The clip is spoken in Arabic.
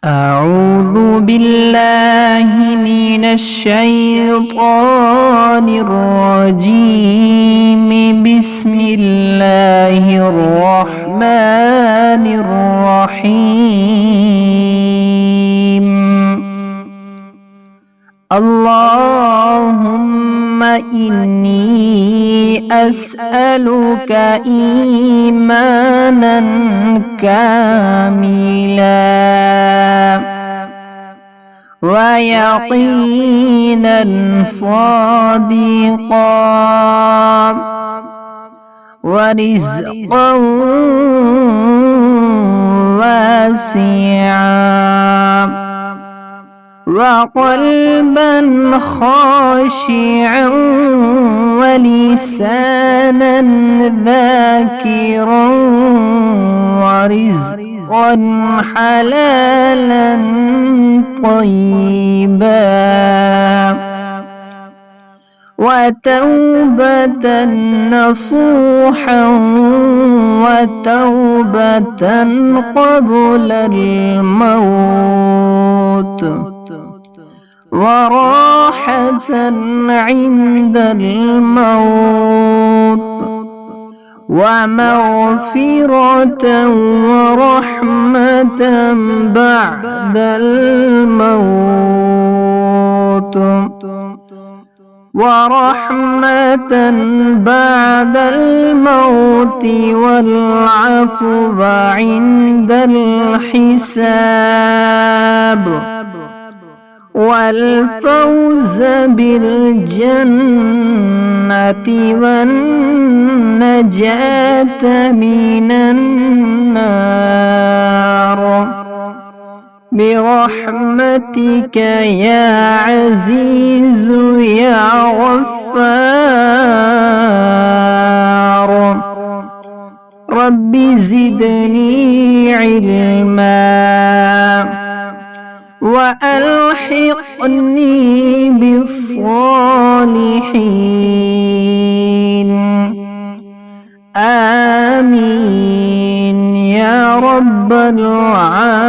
أعوذ بالله من الشيطان الرجيم. بسم الله الرحمن الرحيم. اللهم إني أسألك إيمانا كاملا ويقينا صادقا ورزقا واسعا وقلبا خاشعا ولسانا ذاكرا ورزقا حلالا طيبا وتوبة نصوحا وتوبة قبل الموت وراحة عند الموت ومغفرة ورحمة بعد الموت ورحمة بعد الموت والعفو عند الحساب والفوز بالجنة والنجاة من النار برحمتك يا عزيز يا غفار. رب زدني علما وألحقني بالصالحين. آمين يا رب العالمين.